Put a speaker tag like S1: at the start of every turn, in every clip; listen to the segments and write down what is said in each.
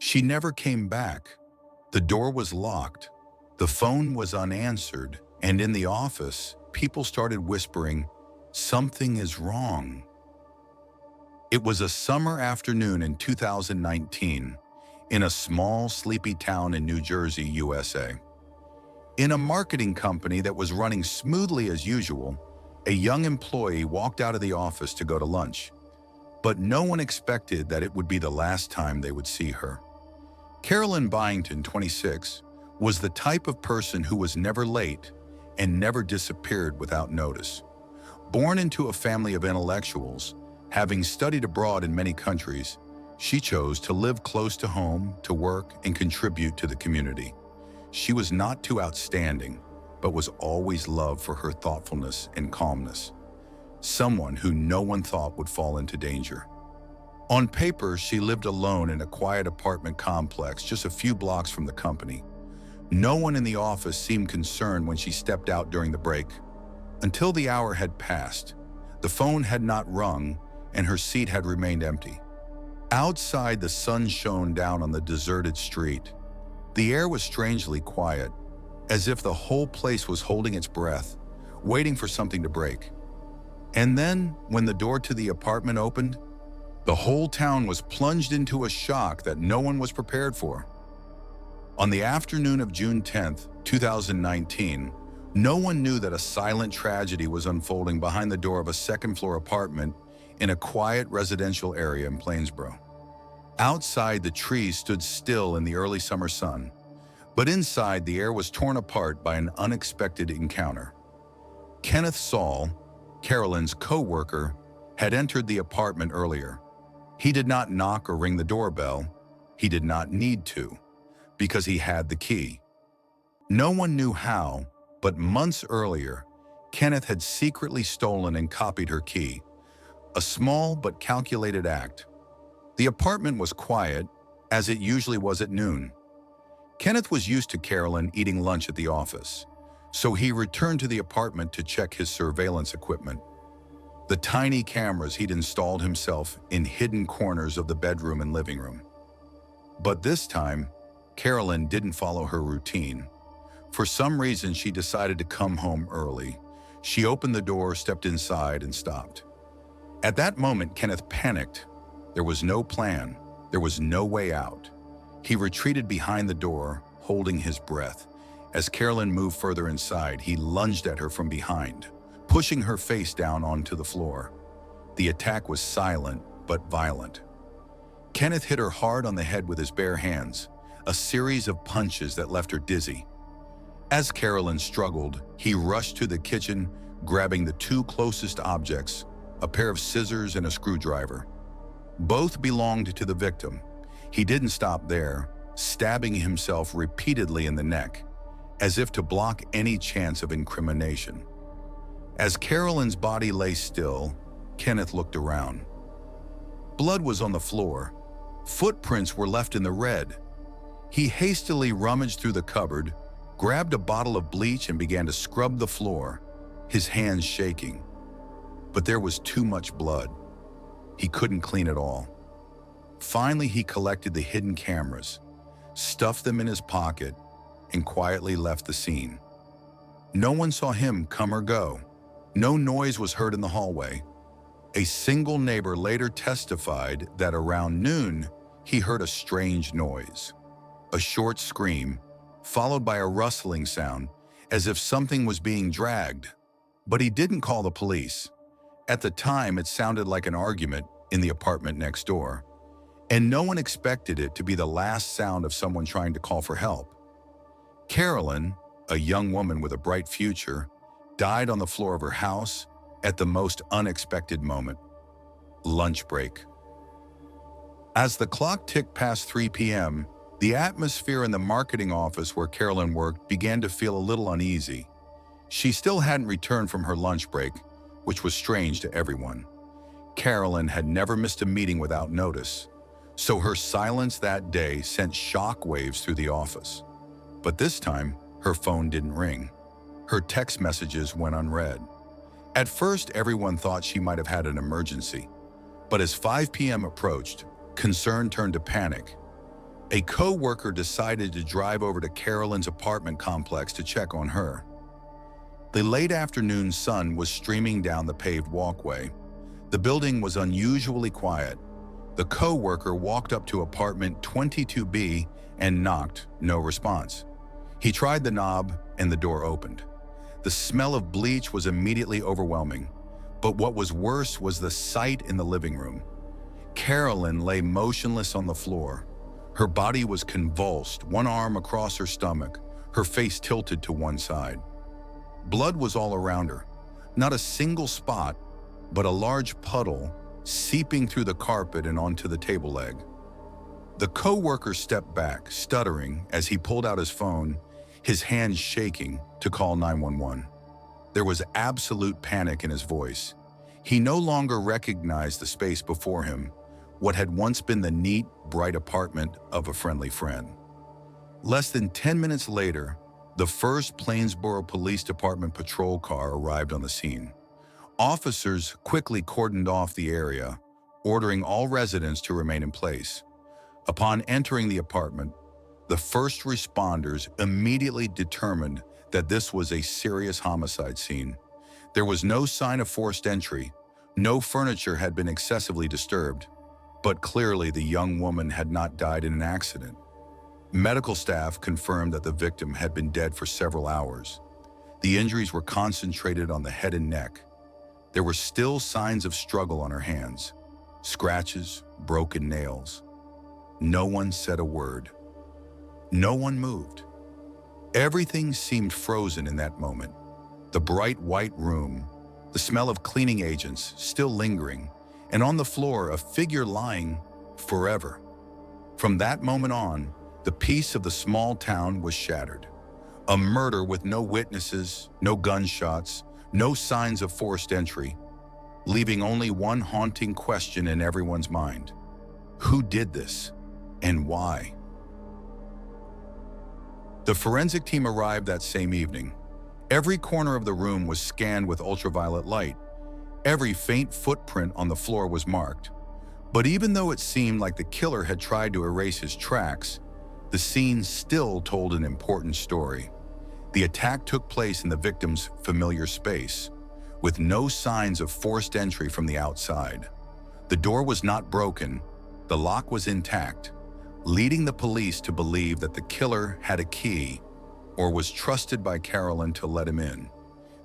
S1: She never came back. The door was locked. The phone was unanswered. And in the office, people started whispering, "Something is wrong." It was a summer afternoon in 2019 in a small, sleepy town in New Jersey, USA. In a marketing company that was running smoothly as usual, a young employee walked out of the office to go to lunch. But no one expected that it would be the last time they would see her. Carolyn Byington, 26, was the type of person who was never late and never disappeared without notice. Born into a family of intellectuals, having studied abroad in many countries, she chose to live close to home, to work, and contribute to the community. She was not too outstanding, but was always loved for her thoughtfulness and calmness. Someone who no one thought would fall into danger. On paper, she lived alone in a quiet apartment complex just a few blocks from the company. No one in the office seemed concerned when she stepped out during the break. Until the hour had passed, the phone had not rung, and her seat had remained empty. Outside, the sun shone down on the deserted street. The air was strangely quiet, as if the whole place was holding its breath, waiting for something to break. And then, when the door to the apartment opened, the whole town was plunged into a shock that no one was prepared for. On the afternoon of June 10th, 2019, no one knew that a silent tragedy was unfolding behind the door of a second-floor apartment in a quiet residential area in Plainsboro. Outside, the trees stood still in the early summer sun, but inside, the air was torn apart by an unexpected encounter. Kenneth Saul, Carolyn's co-worker, had entered the apartment earlier. He did not knock or ring the doorbell. He did not need to, because he had the key. No one knew how, but months earlier, Kenneth had secretly stolen and copied her key, a small but calculated act. The apartment was quiet, as it usually was at noon. Kenneth was used to Carolyn eating lunch at the office, so he returned to the apartment to check his surveillance equipment. The tiny cameras he'd installed himself in hidden corners of the bedroom and living room. But this time, Carolyn didn't follow her routine. For some reason, she decided to come home early. She opened the door, stepped inside, and stopped. At that moment, Kenneth panicked. There was no plan. There was no way out. He retreated behind the door, holding his breath. As Carolyn moved further inside, he lunged at her from behind, pushing her face down onto the floor. The attack was silent, but violent. Kenneth hit her hard on the head with his bare hands, a series of punches that left her dizzy. As Carolyn struggled, he rushed to the kitchen, grabbing the two closest objects, a pair of scissors and a screwdriver. Both belonged to the victim. He didn't stop there, stabbing himself repeatedly in the neck, as if to block any chance of incrimination. As Carolyn's body lay still, Kenneth looked around. Blood was on the floor. Footprints were left in the red. He hastily rummaged through the cupboard, grabbed a bottle of bleach and began to scrub the floor, his hands shaking. But there was too much blood. He couldn't clean it all. Finally, he collected the hidden cameras, stuffed them in his pocket, and quietly left the scene. No one saw him come or go. No noise was heard in the hallway. A single neighbor later testified that around noon, he heard a strange noise. A short scream, followed by a rustling sound, as if something was being dragged. But he didn't call the police. At the time, it sounded like an argument in the apartment next door, and no one expected it to be the last sound of someone trying to call for help. Carolyn, a young woman with a bright future, died on the floor of her house at the most unexpected moment: lunch break. As the clock ticked past 3 p.m., the atmosphere in the marketing office where Carolyn worked began to feel a little uneasy. She still hadn't returned from her lunch break, which was strange to everyone. Carolyn had never missed a meeting without notice, so her silence that day sent shockwaves through the office. But this time, her phone didn't ring. Her text messages went unread. At first, everyone thought she might have had an emergency, but as 5 p.m. approached, concern turned to panic. A co-worker decided to drive over to Carolyn's apartment complex to check on her. The late afternoon sun was streaming down the paved walkway. The building was unusually quiet. The co-worker walked up to apartment 22B and knocked, no response. He tried the knob and the door opened. The smell of bleach was immediately overwhelming, but what was worse was the sight in the living room. Carolyn lay motionless on the floor. Her body was convulsed, one arm across her stomach, her face tilted to one side. Blood was all around her, not a single spot, but a large puddle seeping through the carpet and onto the table leg. The co-worker stepped back, stuttering as he pulled out his phone, his hands shaking, to call 911. There was absolute panic in his voice. He no longer recognized the space before him, what had once been the neat, bright apartment of a friendly friend. Less than 10 minutes later, the first Plainsboro Police Department patrol car arrived on the scene. Officers quickly cordoned off the area, ordering all residents to remain in place. Upon entering the apartment, the first responders immediately determined that this was a serious homicide scene. There was no sign of forced entry, no furniture had been excessively disturbed, but clearly the young woman had not died in an accident. Medical staff confirmed that the victim had been dead for several hours. The injuries were concentrated on the head and neck. There were still signs of struggle on her hands, scratches, broken nails. No one said a word. No one moved. Everything seemed frozen in that moment. The bright white room, the smell of cleaning agents still lingering, and on the floor a figure lying forever. From that moment on, the peace of the small town was shattered. A murder with no witnesses, no gunshots, no signs of forced entry, leaving only one haunting question in everyone's mind. Who did this, and why? The forensic team arrived that same evening. Every corner of the room was scanned with ultraviolet light. Every faint footprint on the floor was marked. But even though it seemed like the killer had tried to erase his tracks, the scene still told an important story. The attack took place in the victim's familiar space, with no signs of forced entry from the outside. The door was not broken, the lock was intact, leading the police to believe that the killer had a key or was trusted by Carolyn to let him in.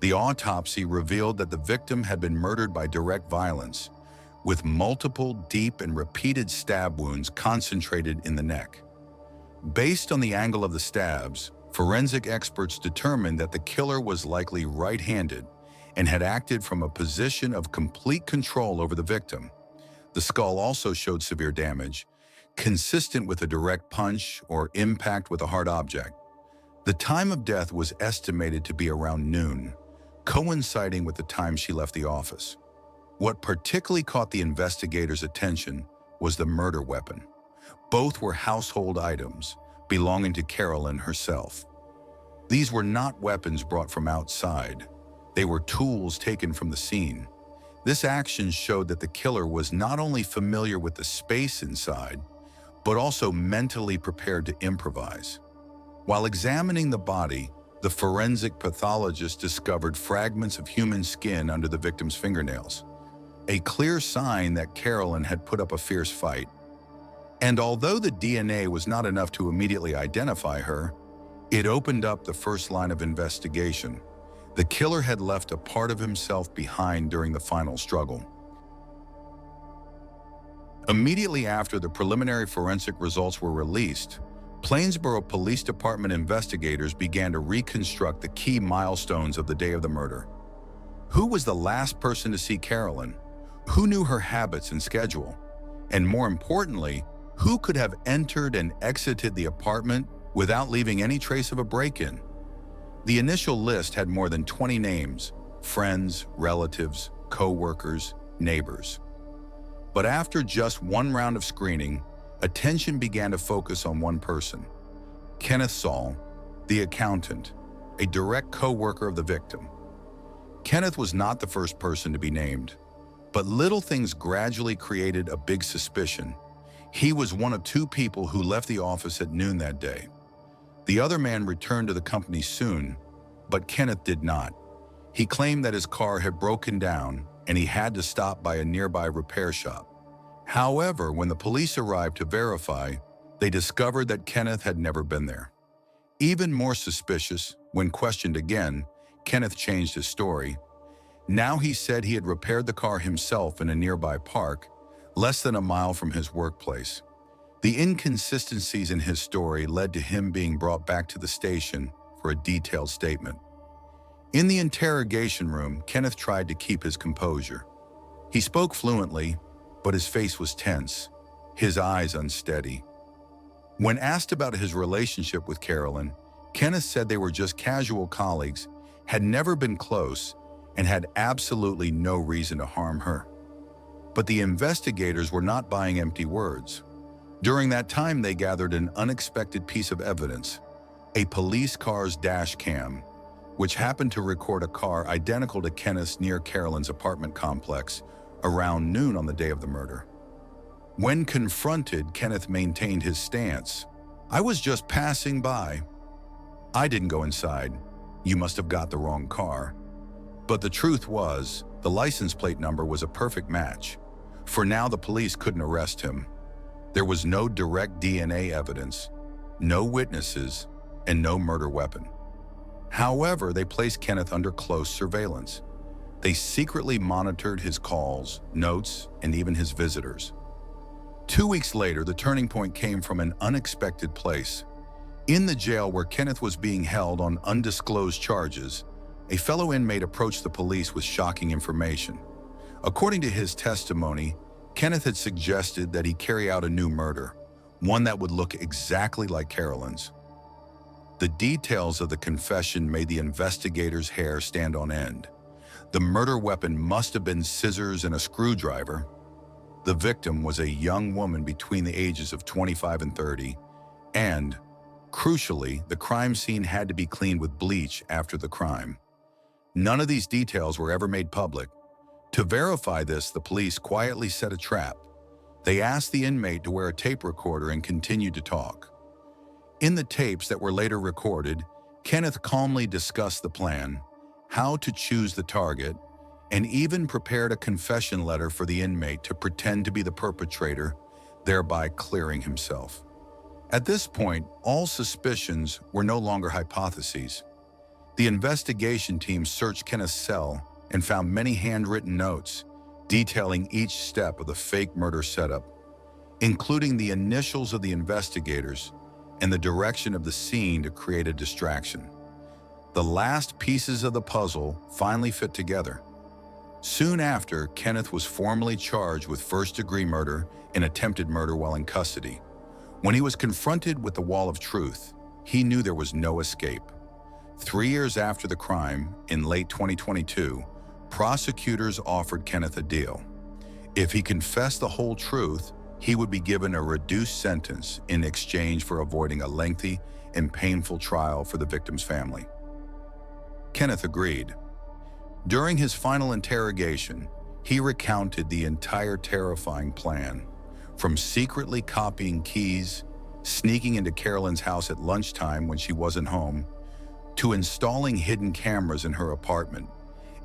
S1: The autopsy revealed that the victim had been murdered by direct violence, with multiple deep and repeated stab wounds concentrated in the neck. Based on the angle of the stabs, forensic experts determined that the killer was likely right-handed and had acted from a position of complete control over the victim. The skull also showed severe damage, consistent with a direct punch or impact with a hard object. The time of death was estimated to be around noon, coinciding with the time she left the office. What particularly caught the investigators' attention was the murder weapon. Both were household items belonging to Carolyn herself. These were not weapons brought from outside. They were tools taken from the scene. This action showed that the killer was not only familiar with the space inside, but also mentally prepared to improvise. While examining the body, the forensic pathologist discovered fragments of human skin under the victim's fingernails, a clear sign that Carolyn had put up a fierce fight. And although the DNA was not enough to immediately identify her, it opened up the first line of investigation. The killer had left a part of himself behind during the final struggle. Immediately after the preliminary forensic results were released, Plainsboro Police Department investigators began to reconstruct the key milestones of the day of the murder. Who was the last person to see Carolyn? Who knew her habits and schedule? And more importantly, who could have entered and exited the apartment without leaving any trace of a break-in? The initial list had more than 20 names: friends, relatives, co-workers, neighbors. But after just one round of screening, attention began to focus on one person: Kenneth Saul, the accountant, a direct co-worker of the victim. Kenneth was not the first person to be named, but little things gradually created a big suspicion. He was one of two people who left the office at noon that day. The other man returned to the company soon, but Kenneth did not. He claimed that his car had broken down and he had to stop by a nearby repair shop. However, when the police arrived to verify, they discovered that Kenneth had never been there. Even more suspicious, when questioned again, Kenneth changed his story. Now he said he had repaired the car himself in a nearby park, less than a mile from his workplace. The inconsistencies in his story led to him being brought back to the station for a detailed statement. In the interrogation room, Kenneth tried to keep his composure. He spoke fluently, but his face was tense, his eyes unsteady. When asked about his relationship with Carolyn, Kenneth said they were just casual colleagues, had never been close, and had absolutely no reason to harm her. But the investigators were not buying empty words. During that time, they gathered an unexpected piece of evidence, a police car's dash cam, which happened to record a car identical to Kenneth's near Carolyn's apartment complex around noon on the day of the murder. When confronted, Kenneth maintained his stance. "I was just passing by. I didn't go inside. You must have got the wrong car." But the truth was, the license plate number was a perfect match. For now, the police couldn't arrest him. There was no direct DNA evidence, no witnesses, and no murder weapon. However, they placed Kenneth under close surveillance. They secretly monitored his calls, notes, and even his visitors. 2 weeks later, the turning point came from an unexpected place. In the jail where Kenneth was being held on undisclosed charges, a fellow inmate approached the police with shocking information. According to his testimony, Kenneth had suggested that he carry out a new murder, one that would look exactly like Carolyn's. The details of the confession made the investigators' hair stand on end. The murder weapon must have been scissors and a screwdriver. The victim was a young woman between the ages of 25 and 30, and, crucially, the crime scene had to be cleaned with bleach after the crime. None of these details were ever made public. To verify this, the police quietly set a trap. They asked the inmate to wear a tape recorder and continued to talk. In the tapes that were later recorded, Kenneth calmly discussed the plan, how to choose the target, and even prepared a confession letter for the inmate to pretend to be the perpetrator, thereby clearing himself. At this point, all suspicions were no longer hypotheses. The investigation team searched Kenneth's cell and found many handwritten notes detailing each step of the fake murder setup, including the initials of the investigators and the direction of the scene to create a distraction. The last pieces of the puzzle finally fit together. Soon after, Kenneth was formally charged with first-degree murder and attempted murder while in custody. When he was confronted with the wall of truth, he knew there was no escape. 3 years after the crime, in late 2022, prosecutors offered Kenneth a deal. If he confessed the whole truth, he would be given a reduced sentence in exchange for avoiding a lengthy and painful trial for the victim's family. Kenneth agreed. During his final interrogation, he recounted the entire terrifying plan, from secretly copying keys, sneaking into Carolyn's house at lunchtime when she wasn't home, to installing hidden cameras in her apartment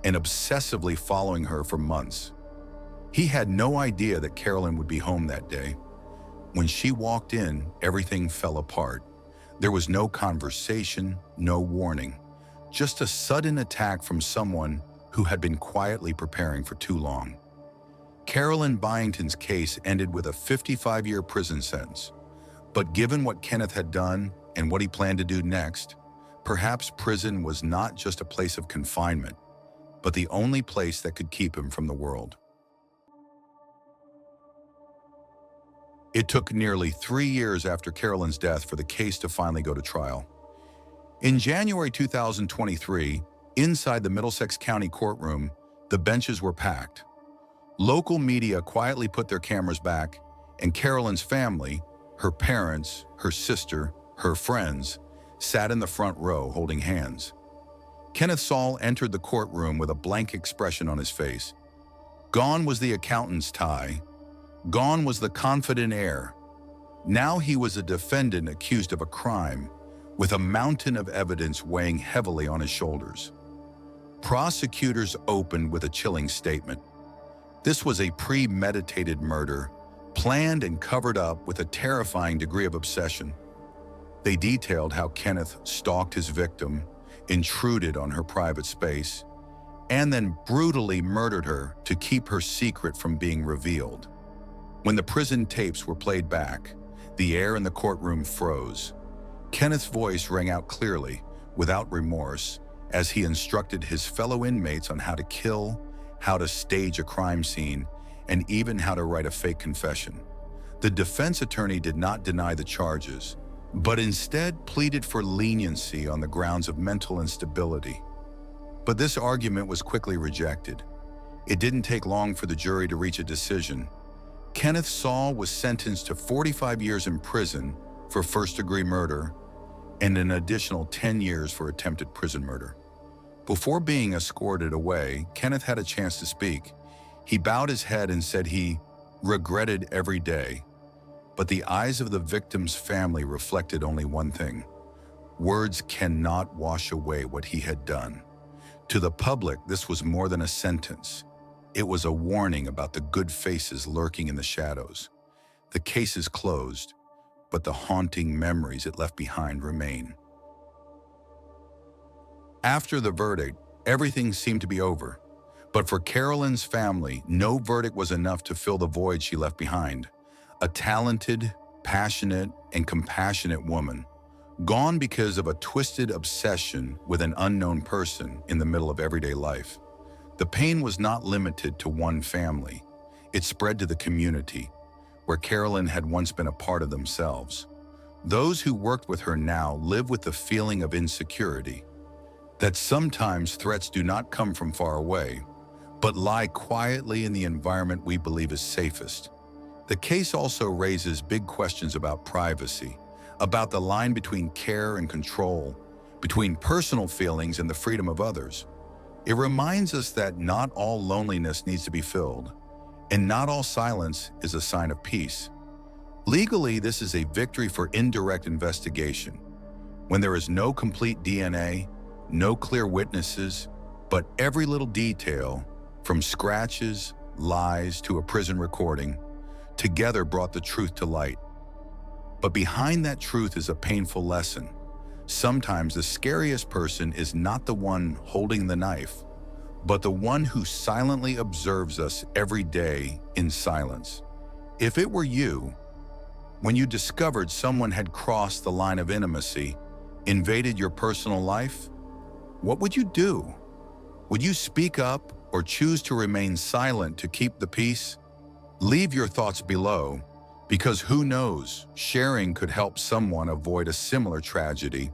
S1: and obsessively following her for months. He had no idea that Carolyn would be home that day. When she walked in, everything fell apart. There was no conversation, no warning, just a sudden attack from someone who had been quietly preparing for too long. Carolyn Byington's case ended with a 55-year prison sentence. But given what Kenneth had done and what he planned to do next, perhaps prison was not just a place of confinement, but the only place that could keep him from the world. It took nearly 3 years after Carolyn's death for the case to finally go to trial. In January 2023, inside the Middlesex County courtroom, the benches were packed. Local media quietly put their cameras back, and Carolyn's family, her parents, her sister, her friends, sat in the front row holding hands. Kenneth Saul entered the courtroom with a blank expression on his face. Gone was the accountant's tie. Gone was the confident air, Now he was a defendant accused of a crime, with a mountain of evidence weighing heavily on his shoulders. Prosecutors opened with a chilling statement. This was a premeditated murder, planned and covered up with a terrifying degree of obsession. They detailed how Kenneth stalked his victim, intruded on her private space, and then brutally murdered her to keep her secret from being revealed. When the prison tapes were played back, the air in the courtroom froze. Kenneth's voice rang out clearly, without remorse, as he instructed his fellow inmates on how to kill, how to stage a crime scene, and even how to write a fake confession. The defense attorney did not deny the charges, but instead pleaded for leniency on the grounds of mental instability. But this argument was quickly rejected. It didn't take long for the jury to reach a decision. Kenneth Saul was sentenced to 45 years in prison for first-degree murder and an additional 10 years for attempted prison murder. Before being escorted away, Kenneth had a chance to speak. He bowed his head and said he regretted every day. But the eyes of the victim's family reflected only one thing: words cannot wash away what he had done. To the public, this was more than a sentence. It was a warning about the good faces lurking in the shadows. The case is closed, but the haunting memories it left behind remain. After the verdict, everything seemed to be over. But for Carolyn's family, no verdict was enough to fill the void she left behind. A talented, passionate, and compassionate woman, gone because of a twisted obsession with an unknown person in the middle of everyday life. The pain was not limited to one family. It spread to the community, where Carolyn had once been a part of themselves. Those who worked with her now live with the feeling of insecurity, that sometimes threats do not come from far away, but lie quietly in the environment we believe is safest. The case also raises big questions about privacy, about the line between care and control, between personal feelings and the freedom of others. It reminds us that not all loneliness needs to be filled, and not all silence is a sign of peace. Legally, this is a victory for indirect investigation. When there is no complete DNA, no clear witnesses, but every little detail, from scratches, lies, to a prison recording, together brought the truth to light. But behind that truth is a painful lesson. Sometimes the scariest person is not the one holding the knife, but the one who silently observes us every day in silence. If it were you, when you discovered someone had crossed the line of intimacy, invaded your personal life, what would you do? Would you speak up or choose to remain silent to keep the peace? Leave your thoughts below, because who knows, sharing could help someone avoid a similar tragedy